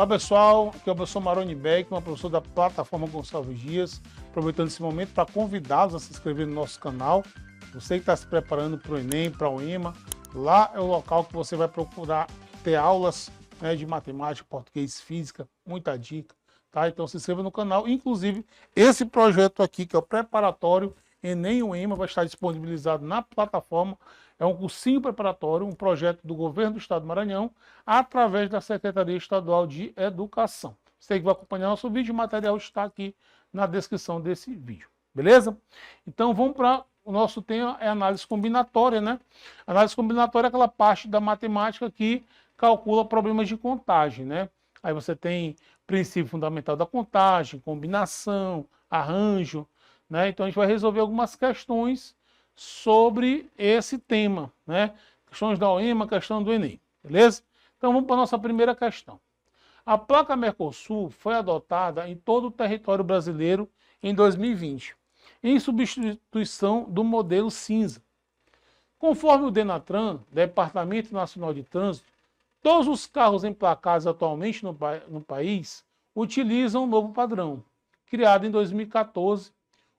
Olá pessoal, aqui é o professor Maroni Beck, uma professor da plataforma Gonçalves Dias, aproveitando esse momento para convidá-los a se inscrever no nosso canal. Você que está se preparando para o Enem, para o EMA, lá é o local que você vai procurar ter aulas de matemática, português, física, muita dica, tá? Então se inscreva no canal, inclusive esse projeto aqui, que é o preparatório Enem e o EMA, vai estar disponibilizado na plataforma. É um cursinho preparatório, um projeto do Governo do Estado do Maranhão, através da Secretaria Estadual de Educação. Você que vai acompanhar nosso vídeo, o material está aqui na descrição desse vídeo, beleza? Então vamos para o nosso tema, é análise combinatória, né? Análise combinatória é aquela parte da matemática que calcula problemas de contagem, né? Aí você tem princípio fundamental da contagem, combinação, arranjo, né? Então a gente vai resolver algumas questões sobre esse tema, né? Questões da OEMA, questão do Enem, beleza? Então vamos para a nossa primeira questão. A placa Mercosul foi adotada em todo o território brasileiro em 2020, em substituição do modelo cinza. Conforme o Denatran, Departamento Nacional de Trânsito, todos os carros emplacados atualmente no país utilizam o novo padrão, criado em 2014.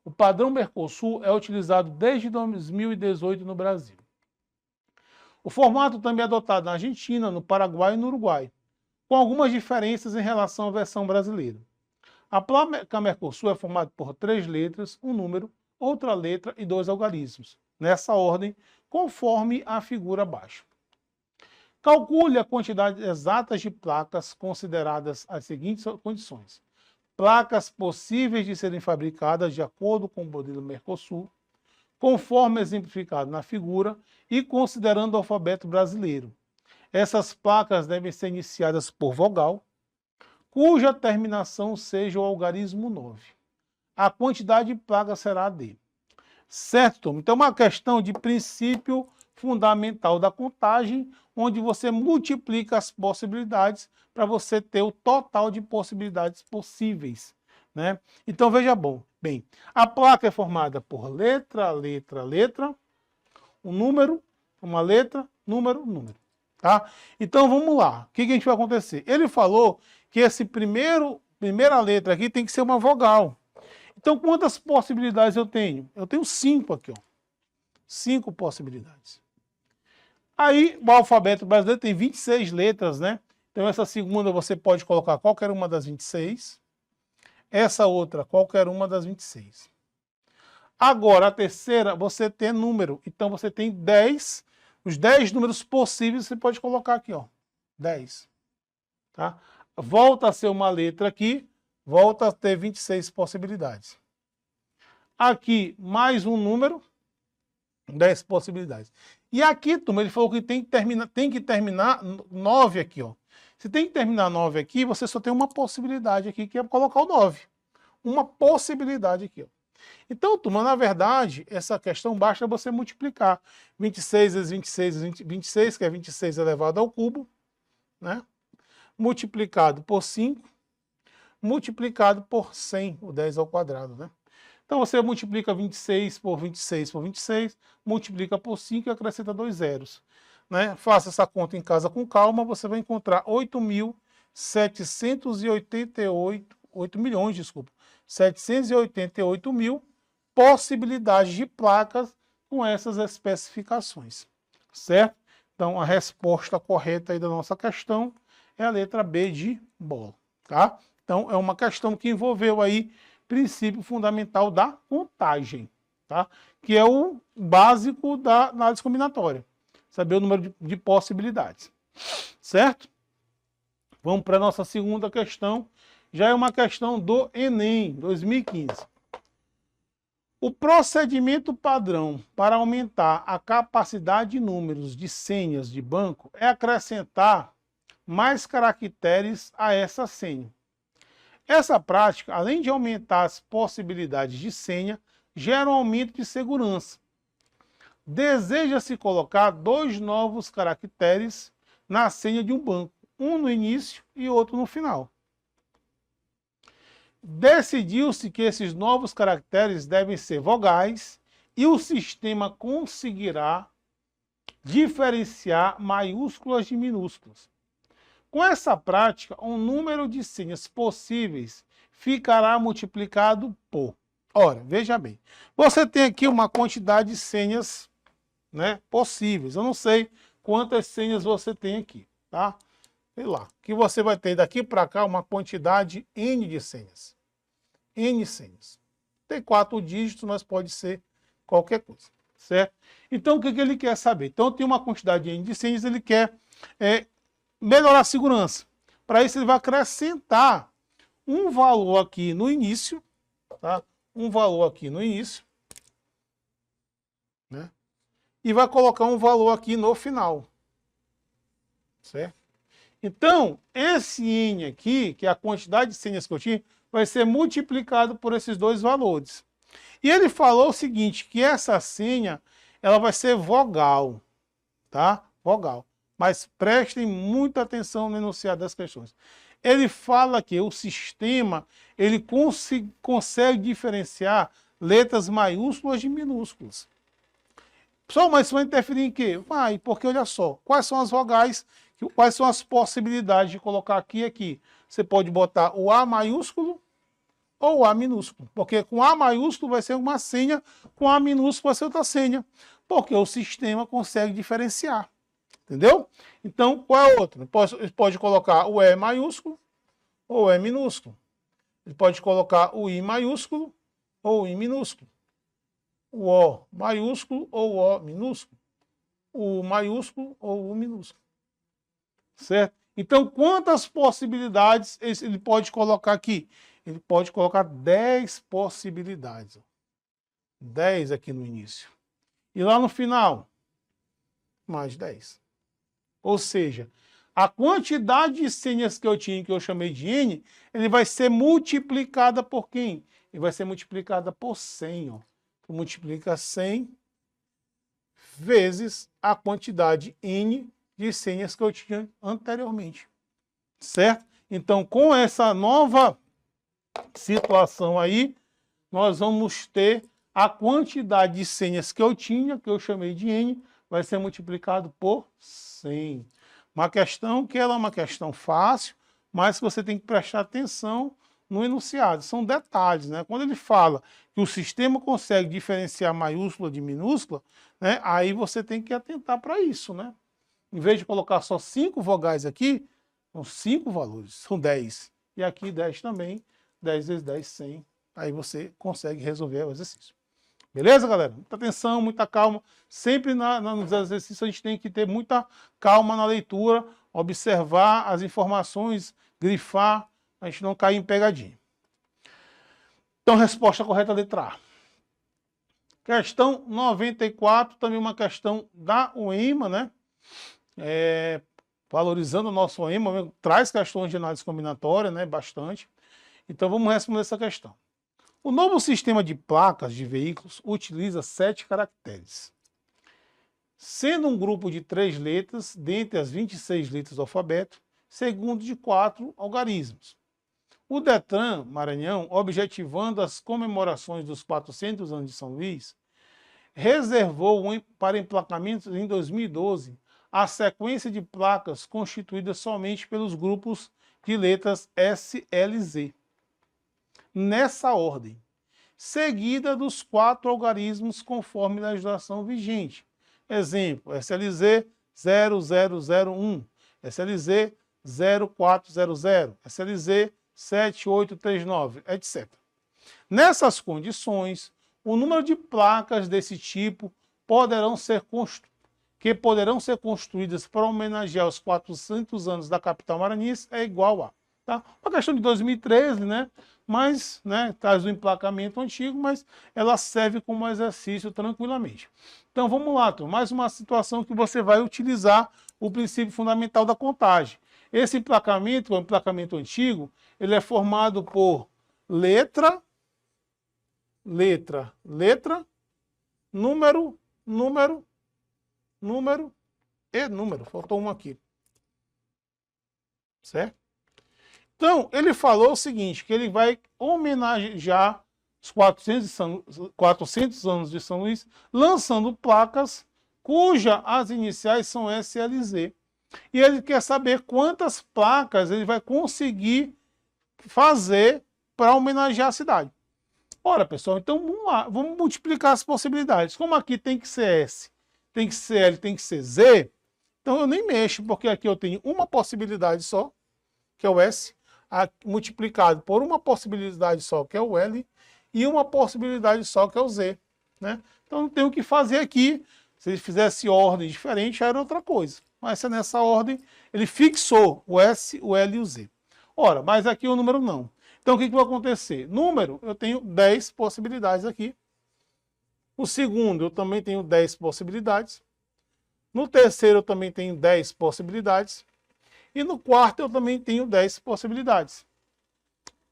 O padrão Mercosul é utilizado desde 2018 no Brasil. O formato também é adotado na Argentina, no Paraguai e no Uruguai, com algumas diferenças em relação à versão brasileira. A placa Mercosul é formada por 3 letras, um número, outra letra e 2 algarismos, nessa ordem, conforme a figura abaixo. Calcule a quantidade exata de placas consideradas as seguintes condições. Placas possíveis de serem fabricadas de acordo com o modelo Mercosul, conforme exemplificado na figura e considerando o alfabeto brasileiro. Essas placas devem ser iniciadas por vogal, cuja terminação seja o algarismo 9. A quantidade de placas será a D. Certo, turma? Então, uma questão de princípio fundamental da contagem, onde você multiplica as possibilidades para você ter o total de possibilidades possíveis, né? Então, veja bem, a placa é formada por letra, letra, letra, um número, uma letra, número, número, tá? Então, vamos lá. O que a gente vai acontecer? Ele falou que esse primeira letra aqui tem que ser uma vogal. Então, quantas possibilidades eu tenho? Eu tenho 5 aqui, ó. 5 possibilidades. Aí, o alfabeto brasileiro tem 26 letras, né? Então, essa segunda você pode colocar qualquer uma das 26. Essa outra, qualquer uma das 26. Agora, a terceira, você tem número. Então, você tem 10. Os 10 números possíveis você pode colocar aqui, ó. 10. Tá? Volta a ser uma letra aqui. Volta a ter 26 possibilidades. Aqui, mais um número. 10 possibilidades. E aqui, turma, ele falou que tem que terminar 9 aqui, ó. Se tem que terminar 9 aqui, você só tem uma possibilidade aqui, que é colocar o 9. Uma possibilidade aqui, ó. Então, turma, na verdade, essa questão basta você multiplicar 26 vezes 26 vezes 26, que é 26 elevado ao cubo, né? Multiplicado por 5, multiplicado por 100, o 10 ao quadrado, né? Então, você multiplica 26 por 26 por 26, multiplica por 5 e acrescenta 2 zeros. Né? Faça essa conta em casa com calma, você vai encontrar 788 mil possibilidades de placas com essas especificações. Certo? Então, a resposta correta aí da nossa questão é a letra B de bola. Tá? Então, é uma questão que envolveu aí princípio fundamental da contagem, tá? Que é o básico da análise combinatória. Saber o número de possibilidades. Certo? Vamos para a nossa segunda questão. Já é uma questão do Enem 2015. O procedimento padrão para aumentar a capacidade de números de senhas de banco é acrescentar mais caracteres a essa senha. Essa prática, além de aumentar as possibilidades de senha, gera um aumento de segurança. Deseja-se colocar 2 novos caracteres na senha de um banco, um no início e outro no final. Decidiu-se que esses novos caracteres devem ser vogais e o sistema conseguirá diferenciar maiúsculas de minúsculas. Com essa prática, o número de senhas possíveis ficará multiplicado por... Ora, veja bem, você tem aqui uma quantidade de senhas, né, possíveis. Eu não sei quantas senhas você tem aqui, tá? Sei lá, que você vai ter daqui para cá uma quantidade N de senhas. N senhas. Tem 4 dígitos, mas pode ser qualquer coisa, certo? Então, o que ele quer saber? Então, tem uma quantidade N de senhas, ele quer melhorar a segurança. Para isso, ele vai acrescentar um valor aqui no início, tá? Um valor aqui no início, né? E vai colocar um valor aqui no final, certo? Então, esse N aqui, que é a quantidade de senhas que eu tinha, vai ser multiplicado por esses dois valores. E ele falou o seguinte, que essa senha, ela vai ser vogal, tá? Vogal. Mas prestem muita atenção no enunciado das questões. Ele fala que o sistema, ele consegue diferenciar letras maiúsculas de minúsculas. Pessoal, mas isso vai interferir em quê? Vai, porque olha só, quais são as vogais, quais são as possibilidades de colocar aqui e aqui? Você pode botar o A maiúsculo ou o A minúsculo, porque com A maiúsculo vai ser uma senha, com A minúsculo vai ser outra senha, porque o sistema consegue diferenciar, entendeu? Então, qual é o outro? Ele pode colocar o E maiúsculo ou o E minúsculo. Ele pode colocar o I maiúsculo ou o I minúsculo. O O maiúsculo ou o O minúsculo. O U maiúsculo ou o U minúsculo. Certo? Então, quantas possibilidades ele pode colocar aqui? Ele pode colocar 10 possibilidades. 10 aqui no início. E lá no final, mais 10. Ou seja, a quantidade de senhas que eu tinha, que eu chamei de N, ele vai ser multiplicada por quem? Ele vai ser multiplicada por 100. Ó. Multiplica 100 vezes a quantidade N de senhas que eu tinha anteriormente. Certo? Então, com essa nova situação aí, nós vamos ter a quantidade de senhas que eu tinha, que eu chamei de N, vai ser multiplicado por 100. Uma questão que ela é uma questão fácil, mas que você tem que prestar atenção no enunciado. São detalhes, né? Quando ele fala que o sistema consegue diferenciar maiúscula de minúscula, né? Aí você tem que atentar para isso, né? Em vez de colocar só 5 vogais aqui, são 5 valores, são 10. E aqui 10 também, 10 vezes 10, 100. Aí você consegue resolver o exercício. Beleza, galera? Muita atenção, muita calma. Sempre nos exercícios a gente tem que ter muita calma na leitura, observar as informações, grifar, a gente não cair em pegadinha. Então, resposta correta, letra A. Questão 94, também uma questão da UEMA, né? Valorizando o nosso UEMA, traz questões de análise combinatória, né? Bastante. Então, vamos responder essa questão. O novo sistema de placas de veículos utiliza 7 caracteres, sendo um grupo de 3 letras, dentre as 26 letras do alfabeto, segundo de 4 algarismos. O Detran Maranhão, objetivando as comemorações dos 400 anos de São Luís, reservou para emplacamentos em 2012 a sequência de placas constituída somente pelos grupos de letras SLZ. Nessa ordem, seguida dos 4 algarismos conforme legislação vigente. Exemplo, SLZ 0001, SLZ 0400, SLZ 7839, etc. Nessas condições, o número de placas desse tipo poderão ser construídas para homenagear os 400 anos da capital maranhense é igual a. Tá? Uma questão de 2013, né? Mas, né, traz o emplacamento antigo, mas ela serve como exercício tranquilamente. Então vamos lá, turma. Mais uma situação que você vai utilizar o princípio fundamental da contagem. Esse emplacamento, o emplacamento antigo, ele é formado por letra, número e número. Faltou um aqui. Certo? Então, ele falou o seguinte, que ele vai homenagear os 400 anos de São Luís, lançando placas cujas as iniciais são SLZ. E ele quer saber quantas placas ele vai conseguir fazer para homenagear a cidade. Ora, pessoal, então vamos lá, vamos multiplicar as possibilidades. Como aqui tem que ser S, tem que ser L, tem que ser Z, então eu nem mexo, porque aqui eu tenho uma possibilidade só, que é o S, multiplicado por uma possibilidade só, que é o L, e uma possibilidade só, que é o Z. Né? Então não tem o que fazer aqui. Se ele fizesse ordem diferente, era outra coisa. Mas nessa ordem, ele fixou o S, o L e o Z. Ora, mas aqui o número não. Então o que vai acontecer? Número, eu tenho 10 possibilidades aqui. No segundo, eu também tenho 10 possibilidades. No terceiro, eu também tenho 10 possibilidades. E no quarto, eu também tenho 10 possibilidades.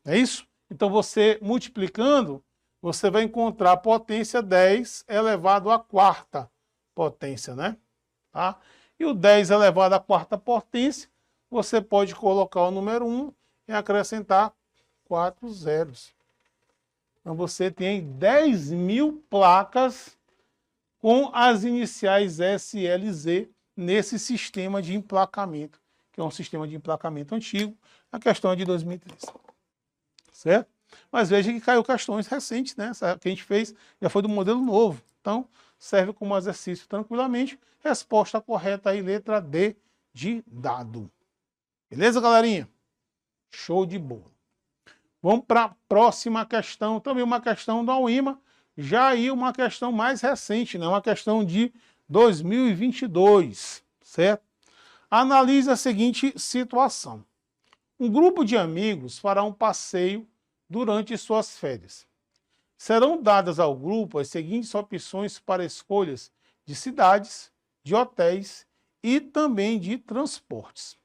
É isso? Então você multiplicando, você vai encontrar a potência 10 elevado à quarta potência, né? Tá? E o 10 elevado à quarta potência, você pode colocar o número 1 e acrescentar 4 zeros. Então você tem 10.000 placas com as iniciais S, L, Z nesse sistema de emplacamento, que é um sistema de emplacamento antigo, a questão é de 2013. Certo? Mas veja que caiu questões recentes, né? Essa que a gente fez já foi do modelo novo. Então, serve como exercício tranquilamente. Resposta correta aí, letra D de dado. Beleza, galerinha? Show de bola. Vamos para a próxima questão, também uma questão da UIMA, já aí uma questão mais recente, né? Uma questão de 2022, certo? Analise a seguinte situação. Um grupo de amigos fará um passeio durante suas férias. Serão dadas ao grupo as seguintes opções para escolhas de cidades, de hotéis e também de transportes.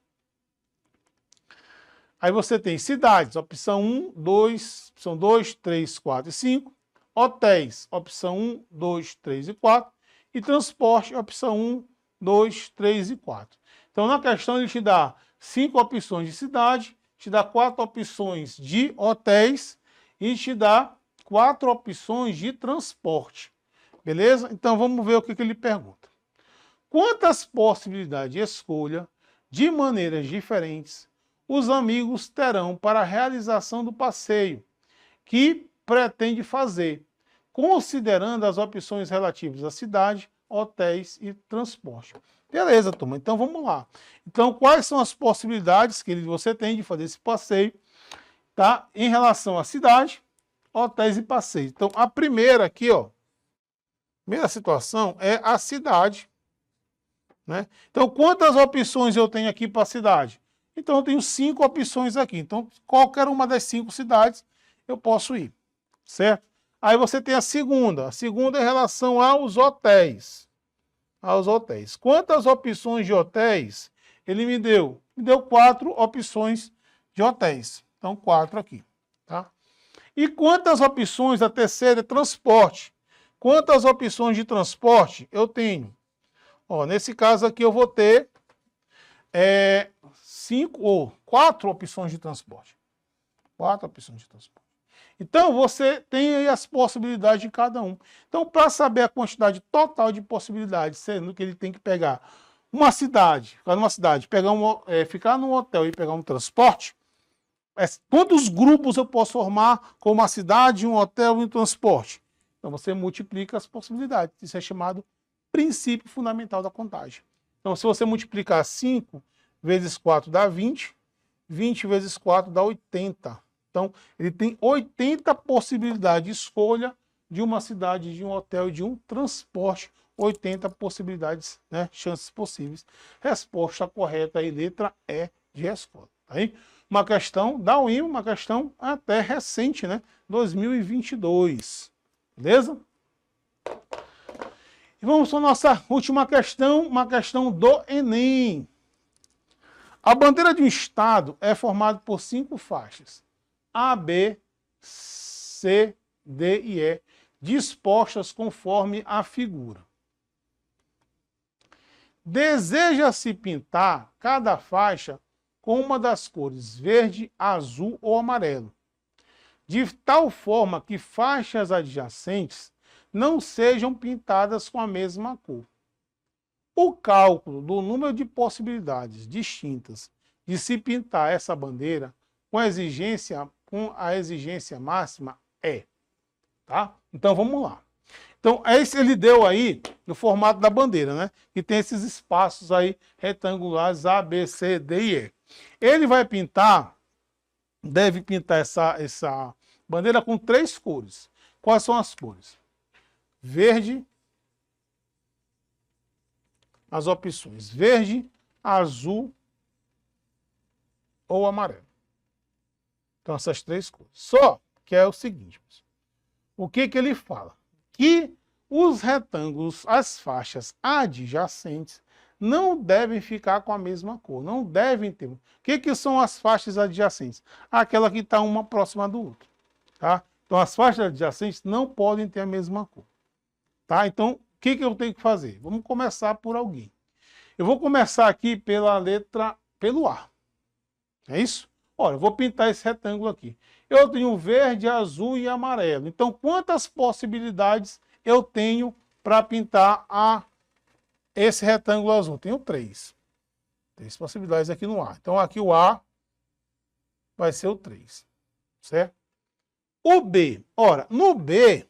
Aí você tem cidades, opção 1, 2, opção 2, 3, 4 e 5. Hotéis, opção 1, 2, 3 e 4. E transporte, opção 1, 2, 3 e 4. Então, na questão, ele te dá 5 opções de cidade, te dá 4 opções de hotéis e te dá 4 opções de transporte. Beleza? Então, vamos ver o que ele pergunta. Quantas possibilidades de escolha, de maneiras diferentes, os amigos terão para a realização do passeio que pretende fazer, considerando as opções relativas à cidade, hotéis e transporte? Beleza, turma. Então, vamos lá. Então, quais são as possibilidades que você tem de fazer esse passeio, tá? Em relação à cidade, hotéis e passeios. Então, a primeira aqui, ó, primeira situação é a cidade, né? Então, quantas opções eu tenho aqui para a cidade? Então, eu tenho 5 opções aqui. Então, qualquer uma das 5 cidades eu posso ir, certo? Aí você tem a segunda. A segunda é em relação aos hotéis. Quantas opções de hotéis ele me deu? Me deu 4 opções de hotéis. Então, 4 aqui, tá? E quantas opções, a terceira é transporte. Quantas opções de transporte eu tenho? Ó, nesse caso aqui eu vou ter 4 opções de transporte. 4 opções de transporte. Então, você tem aí as possibilidades de cada um. Então, para saber a quantidade total de possibilidades, sendo que ele tem que pegar uma cidade, ficar numa cidade, ficar num hotel e pegar um transporte, quantos grupos eu posso formar com uma cidade, um hotel e um transporte? Então, você multiplica as possibilidades. Isso é chamado princípio fundamental da contagem. Então, se você multiplicar 5 vezes 4 dá 20, 20 vezes 4 dá 80. Então, ele tem 80 possibilidades de escolha de uma cidade, de um hotel e de um transporte. 80 possibilidades, né? Chances possíveis. Resposta correta aí, letra E de resposta. Tá aí? Uma questão da UIMA, uma questão até recente, né? 2022. Beleza? E vamos para a nossa última questão, uma questão do Enem. A bandeira de um estado é formada por 5 faixas. A, B, C, D e E, dispostas conforme a figura. Deseja-se pintar cada faixa com uma das cores verde, azul ou amarelo, de tal forma que faixas adjacentes não sejam pintadas com a mesma cor. O cálculo do número de possibilidades distintas de se pintar essa bandeira com a exigência máxima é, tá? Então vamos lá. Então esse ele deu aí no formato da bandeira, né? Que tem esses espaços aí retangulares A, B, C, D e E. Ele vai pintar, deve pintar essa bandeira com 3 cores. Quais são as cores? Verde, as opções verde, azul ou amarelo. Então essas 3 cores. Só que é o seguinte, o que ele fala? Que os retângulos, as faixas adjacentes, não devem ficar com a mesma cor, não devem ter. O que são as faixas adjacentes? Aquela que está uma próxima do outro, tá? Então as faixas adjacentes não podem ter a mesma cor, tá? Então o que eu tenho que fazer? Vamos começar por alguém. Eu vou começar aqui pelo A, é isso? Olha, eu vou pintar esse retângulo aqui. Eu tenho verde, azul e amarelo. Então quantas possibilidades eu tenho para pintar esse retângulo azul? Tenho 3. 3 possibilidades aqui no A. Então aqui o A vai ser o 3, certo? O B, ora, no B,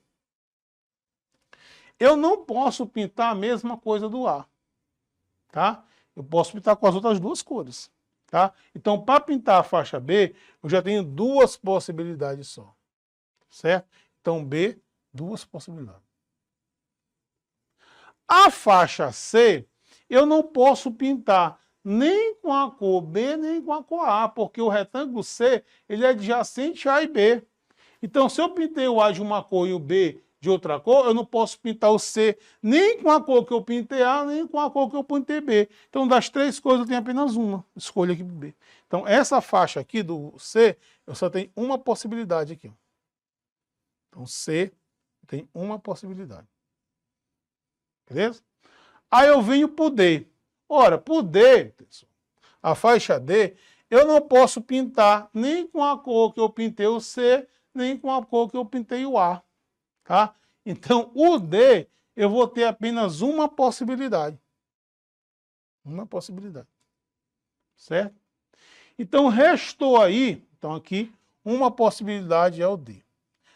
eu não posso pintar a mesma coisa do A, tá? Eu posso pintar com as outras 2 cores, tá? Então, para pintar a faixa B, eu já tenho 2 possibilidades só, certo? Então, B, 2 possibilidades. A faixa C, eu não posso pintar nem com a cor B, nem com a cor A, porque o retângulo C, ele é adjacente a A e B. Então, se eu pintei o A de uma cor e o B de outra cor, eu não posso pintar o C nem com a cor que eu pintei A, nem com a cor que eu pintei B. Então, das 3 cores, eu tenho apenas uma escolha aqui para B. Então, essa faixa aqui do C, eu só tenho uma possibilidade aqui. Então, C tem uma possibilidade. Beleza? Aí eu venho para o D. Ora, para o D, a faixa D, eu não posso pintar nem com a cor que eu pintei o C, nem com a cor que eu pintei o A, tá? Então, o D, eu vou ter apenas uma possibilidade. Uma possibilidade. Certo? Então, restou aí, então aqui, uma possibilidade é o D.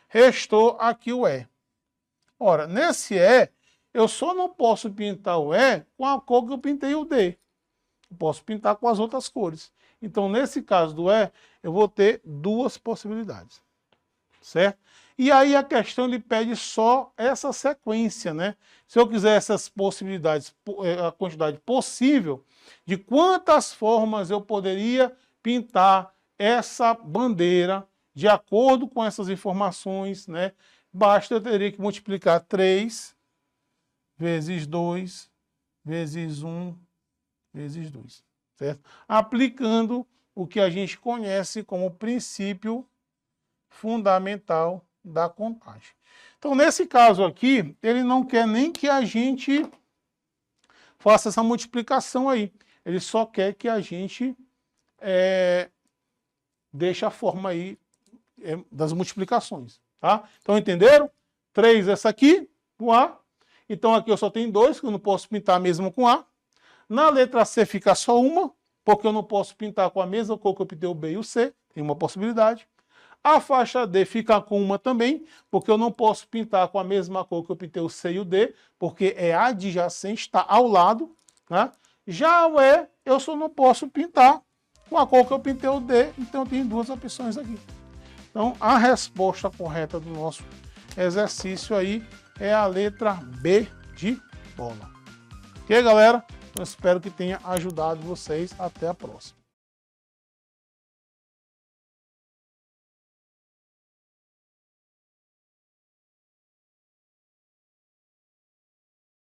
Restou aqui o E. Ora, nesse E, eu só não posso pintar o E com a cor que eu pintei o D. Eu posso pintar com as outras cores. Então, nesse caso do E, eu vou ter 2 possibilidades. Certo? E aí a questão ele pede só essa sequência, né? Se eu quiser essas possibilidades, a quantidade possível de quantas formas eu poderia pintar essa bandeira de acordo com essas informações, né? Basta eu teria que multiplicar 3 vezes 2 vezes 1 vezes 2, certo? Aplicando o que a gente conhece como princípio fundamental da contagem. Então, nesse caso aqui, ele não quer nem que a gente faça essa multiplicação aí. Ele só quer que a gente deixe a forma aí das multiplicações, tá? Então, entenderam? 3 essa aqui, o A. Então, aqui eu só tenho 2, que eu não posso pintar mesmo com A. Na letra C fica só uma, porque eu não posso pintar com a mesma cor que eu pintei o B e o C. Tem uma possibilidade. A faixa D fica com uma também, porque eu não posso pintar com a mesma cor que eu pintei o C e o D, porque é adjacente, está ao lado, né? Já o E, eu só não posso pintar com a cor que eu pintei o D, então eu tenho 2 opções aqui. Então, a resposta correta do nosso exercício aí é a letra B de bola. Ok, galera? Eu espero que tenha ajudado vocês. Até a próxima.